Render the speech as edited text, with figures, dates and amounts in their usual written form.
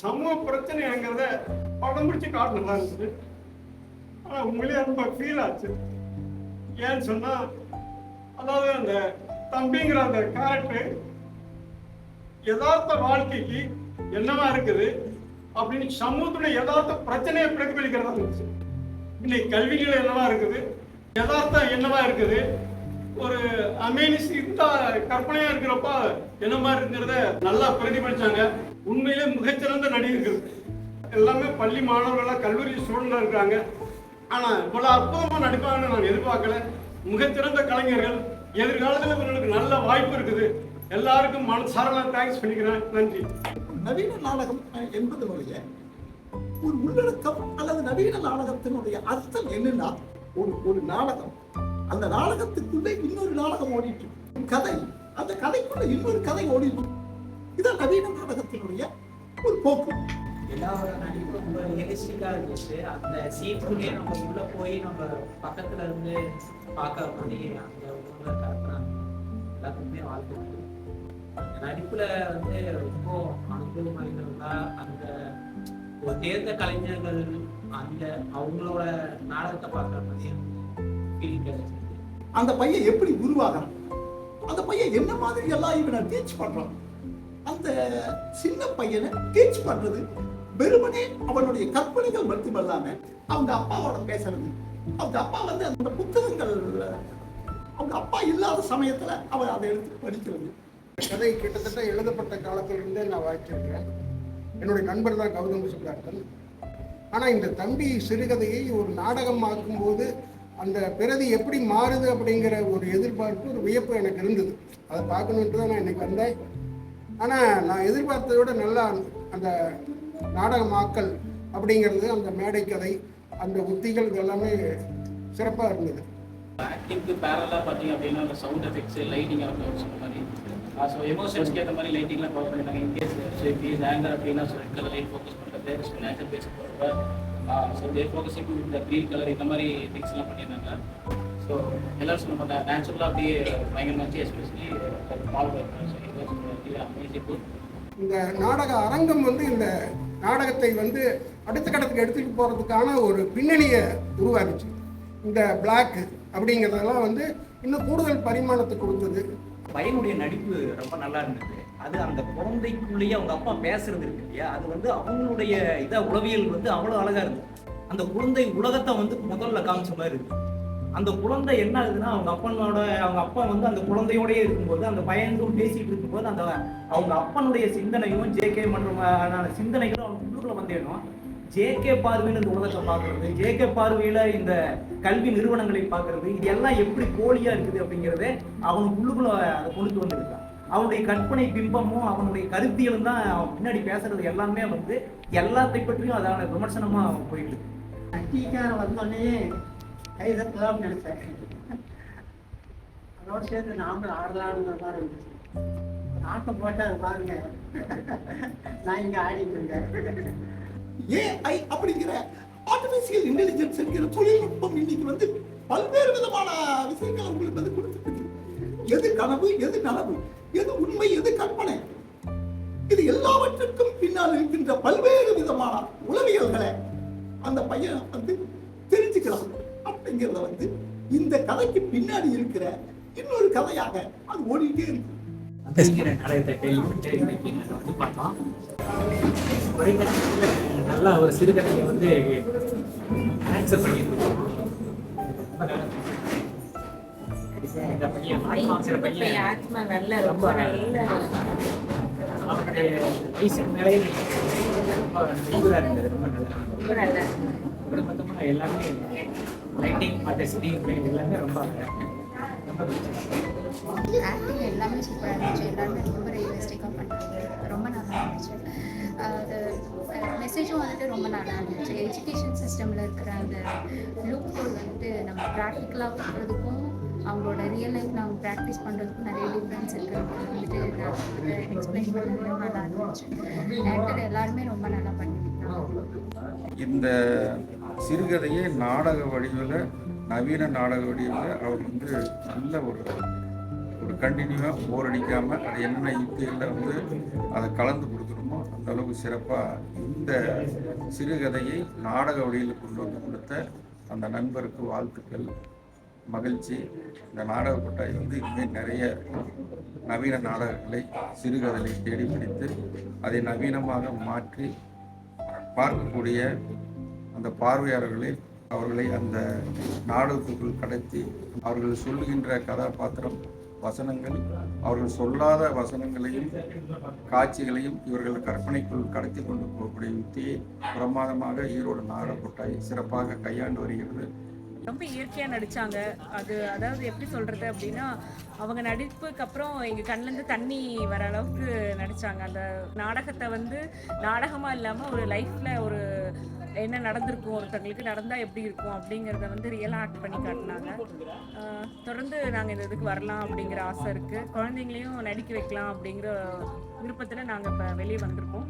சமூக பிரச்சனைங்கிறத படம் பிடிச்சி காட்டு நல்லா இருந்துச்சு. ஆனால் உண்மையிலேயே ரொம்ப ஃபீல் ஆச்சு. ஏன்னு சொன்னால், அதாவது அந்த தம்பிங்கிற அந்த கேரக்டர் யதார்த்த வாழ்க்கைக்கு என்னவா இருக்குது அப்படின்னு சமூகத்துடைய யதார்த்த பிரச்சனையை பிரதிபலிக்கிறதா இருந்துச்சு. இன்னைக்கு கல்விகள் என்னவா இருக்குது, யதார்த்தம் என்னவா இருக்குது, ஒரு அமேனிஸ் இந்த கற்பனையா இருக்கிறப்ப என்ன மாதிரி இருக்கிறத நல்லா பிரதிபலிச்சாங்க. உண்மையிலே மிகச்சிறந்த நடிகர்கள் எல்லாமே பள்ளி மாணவர்களா கல்லூரி ஸ்டூடெண்டா இருக்காங்க. ஆனா இவ்வளவு அற்புதமா நடிப்பாங்கன்னு நான் எதிர்பார்க்கல. மிகச்சிறந்த கலைஞர்கள். எதிர்காலத்தில் இவர்களுக்கு நல்ல வாய்ப்பு இருக்குது. எல்லாருக்கும் மனசார தேங்க்ஸ் பண்ணிக்கிறேன். நன்றி. நவீன நாடகம் என்பதனுடைய ஒரு உள்ளடக்கம் அல்லது நவீன நாடகத்தினுடைய அர்த்தம் என்னன்னா, ஒரு நாடகம், அந்த நாடகத்துக்குள்ளே இன்னொரு நாடகம் ஓடிட்டு கதை, அந்த கதைக்குள்ள இன்னொரு கதை ஓடிட்டு, இதான் நவீன நாடகத்தினுடைய ஒரு போக்கு. எல்லாரோட நடிப்பு ரொம்ப ரியலிஸ்டிக்கா இருந்துச்சு. அந்த சீனுக்குள்ளேயே நம்ம உள்ள போய் நம்ம பக்கத்துல இருந்து பார்க்க பண்ணி அந்த உணர்வை கலக்குறாங்க. எல்லாத்துக்குமே வாழ்க்கை நடிப்புல வந்து ரொம்ப அனுபவமாயிருந்தா அந்த ஒரு தேர்ந்த கலைஞர்கள் அந்த அவங்களோட நாடகத்தை பார்க்குற மாதிரி ஃபீலிங் கிடைச்சது. அந்த பையன் எப்படி உருவாகிறான், அந்த பையன் என்ன மாதிரி எல்லாம் இவனை டீச் பண்றான். அந்த சின்ன பையனை டீச் பண்றது வெறுமனே அவனுடைய கற்பனைகள் மட்டுமல்லாம அவங்க அப்பாவோட பேசுறது. அவங்க அப்பா வந்து அந்த புத்தகங்கள் அவங்க அப்பா இல்லாத சமயத்துல அவர் அதை எடுத்து படிக்கிறது. கதை கிட்டத்தட்ட எழுதப்பட்ட காலத்திலிருந்தே நான் வாய்ச்சிருக்கிறேன். என்னுடைய நண்பர் தான் கௌதம் சுப்ராட்டன். ஆனால் இந்த தம்பி சிறுகதையை ஒரு நாடகம் ஆக்கும்போது அந்த பிரதி எப்படி மாறுது அப்படிங்கிற ஒரு எதிர்பார்ப்பு, ஒரு வியப்பு எனக்கு இருந்தது. அதை பார்க்கணுன்ட்டு தான் நான் இன்னைக்கு வந்தேன். ஆனால் நான் எதிர்பார்த்ததை விட நல்லா அந்த நாடகமாக்கல் அப்படிங்கிறது, அந்த மேடை கதை, அந்த உத்திகள் இதெல்லாமே சிறப்பாக இருந்தது. ஆக்டிங்க்கு பேரலாக பார்த்தீங்க அப்படின்னா அந்த சவுண்ட் எஃபெக்ட்ஸ், லைட்டிங் அப்படின்னு சொன்ன மாதிரி ஸோ எமோஷன்ஸ்க்கு ஏற்ற மாதிரி லைட்டிங்லாம் கவர் பண்ணிட்டாங்க. இன்கேஸ் ஷேப்பீஸ் ஆங்கர் அப்படின்னா so red colour light focus பண்ணுறது, ஸோ நேச்சர் பேஸ் போடுற ஸோ தேர் ஃபோக்கஸிங் இந்த க்ரீன் கலர் இந்த மாதிரி திங்ஸ்லாம் பண்ணியிருந்தாங்க. ஸோ எல்லோரும் சொல்ல மாட்டாங்க நேச்சுரலாக அப்படியே பயங்கரமாச்சு. எஸ்பெஷலி பால் ஸோ அமேசிங். இந்த நாடக அரங்கம் வந்து இந்த நாடகத்தை வந்து அடுத்த கட்டத்துக்கு எடுத்துகிட்டு போகிறதுக்கான ஒரு பின்னணியை உருவாக்குச்சு. இந்த பிளாக் அப்படிங்கிறதெல்லாம் வந்து இன்னும் கூடுதல் பரிமாணத்தை கொடுத்தது. பையனுடைய நடிப்பு ரொம்ப நல்லா இருந்தது. அது அந்த குழந்தைக்குள்ளேயே அவங்க அப்பா பேசுறது இருக்கு இல்லையா, அது வந்து அவங்களுடைய உளவியல் வந்து அவ்வளோ அழகா இருக்கு. அந்த குழந்தை உலகத்தை வந்து முதல்ல காமிச்ச மாதிரி இருக்கு. அந்த குழந்தை என்ன ஆகுதுன்னா அவங்க அப்பா வந்து அந்த குழந்தையோடய இருக்கும்போது, அந்த பையனும் பேசிட்டு இருக்கும்போது அந்த அவங்க அப்பனுடைய சிந்தனையும் ஜேகே மற்றும் சிந்தனைகளும் அவங்க உள்ளுக்குள்ள வந்தேனும். ஜேகே பார்வையில் இந்த உலகத்தை பார்க்கறது, ஜேகே பார்வையில இந்த கல்வி நிறுவனங்களை பார்க்கறது, இது எல்லாம் எப்படி போலியா இருக்குது அப்படிங்கிறத அவனுக்கு உள்ளுக்குள்ள அதை கொண்டு வந்திருக்கான். அவனுடைய கற்பனை பிம்பமும் அவனுடைய கருத்தியலும் தான் அவன் பின்னாடி பேசுறது எல்லாமே வந்து எல்லாத்தை பற்றியும் அதான விமர்சனமா அவன் போயிட்டு இருக்கு. வந்தோடனே கைதலாம் நினைச்சேன். அதோட சேர்த்து நாமளும் ஆடலான்னு தான் இருந்துச்சு. ஆட்டம் போட்டா பாருங்க, நான் இங்க ஆடிட்டு இருக்கேன். ஏஐ அப்படிங்கிற ஆர்டிபிஷியல் இன்டெலிஜென்ஸ் என்கிற தொழில்நுட்பம் இன்னைக்கு வந்து பல்வேறு விதமான விஷயங்களை உங்களுக்கு வந்து கொடுத்துருக்கு. எது கனவு, எது நனவு, எது உண்மை, எது கற்பனை, இது எல்லாவற்றிற்கும் பின்னால் இருக்கின்ற பல்வேறு விதமான உளவியல்களை அந்த பையன் வந்து தெரிஞ்சுக்கலாம். அப்படிங்கிறத வந்து இந்த கதைக்கு பின்னாடி இருக்கிற இன்னொரு கதையாக அது ஓடிட்டே இருக்கு. நல்லா ஒரு சிறுகதையை வந்து ஆன்சர் பண்ணியிருக்கோம். அவருடைய வயசுக்கு மேலே ரொம்ப இருந்தது. ரொம்ப நல்லா மொத்தமாக எல்லாமே லைட்டிங் மற்ற ஸ்க்ரீன் பிளே எல்லாமே ரொம்ப ஆக்டிங் எல்லாமே சூப்பராக இருந்துச்சு. எல்லாருமே ரொம்ப ரியலிஸ்டிக்காக பண்ணாங்க. ரொம்ப நல்லா இருந்துச்சு. அது மெசேஜும் வந்துட்டு ரொம்ப நல்லா இருந்துச்சு. எஜுகேஷன் சிஸ்டமில் இருக்கிற அந்த லூப் ஹோல் வந்துட்டு நம்ம ப்ராக்டிக்கலாக பண்ணுறதுக்கும் அவங்களோட ரியல் லைஃப் நம்ம ப்ராக்டிஸ் பண்ணுறதுக்கும் நிறைய டிஃப்ரென்ஸ் இருக்குது வந்துட்டு எக்ஸ்பிளைன் பண்ணது நல்லா இருந்துச்சு. ஆக்டர் எல்லாருமே ரொம்ப நல்லா பண்ணியிருக்காங்க. இந்த சிறுகதையை நாடக வடிவில், நவீன நாடக வடிவில் அவர் வந்து நல்ல ஒரு ஒரு கண்டினியூவாக போர் அடிக்காமல் அது என்னென்ன யுக்திகளில் வந்து அதை கலந்து கொடுக்கணுமோ அந்த அளவுக்கு சிறப்பாக இந்த சிறுகதையை நாடக வழியில் கொண்டு வந்து கொடுத்த அந்த நண்பருக்கு வாழ்த்துக்கள், மகிழ்ச்சி. இந்த நாடக கொட்டாய் வந்து இனிமேல் நிறைய நவீன நாடகங்களை சிறுகதையை தேடி பிடித்து அதை நவீனமாக மாற்றி பார்க்கக்கூடிய அந்த பார்வையாளர்களை அவர்களை அந்த நாடகத்துக்குள் கடத்தி அவர்கள் சொல்லுகின்ற கதாபாத்திரம், வசனங்கள், அவர்கள் சொல்லாத வசனங்களையும் காட்சிகளையும் இவர்கள் கற்பனைக்குள் கடத்தி கொண்டு போகக்கூடிய யுக்தியை பிரமாதமாக ஈரோடு நாடக கொட்டாய் சிறப்பாக கையாண்டு வருகிறது. ரொம்ப இயற்கையாக நடித்தாங்க. அது அதாவது எப்படி சொல்கிறது அப்படின்னா, அவங்க நடிப்புக்கு அப்புறம் எங்கள் கண்ணிலேருந்து தண்ணி வர அளவுக்கு நடித்தாங்க. அந்த நாடகத்தை வந்து நாடகமாக இல்லாமல் ஒரு லைஃப்பில் ஒரு என்ன நடந்திருக்கும், ஒருத்தங்களுக்கு நடந்தால் எப்படி இருக்கும் அப்படிங்கிறத வந்து ரியலாக ஆக்ட் பண்ணி காட்டினாங்க. தொடர்ந்து நாங்கள் இந்த இதுக்கு வரலாம் அப்படிங்கிற ஆசை இருக்குது. குழந்தைங்களையும் நடிக்க வைக்கலாம் அப்படிங்கிற விருப்பத்தில் நாங்கள் இப்போ வெளியே வந்திருக்கோம்.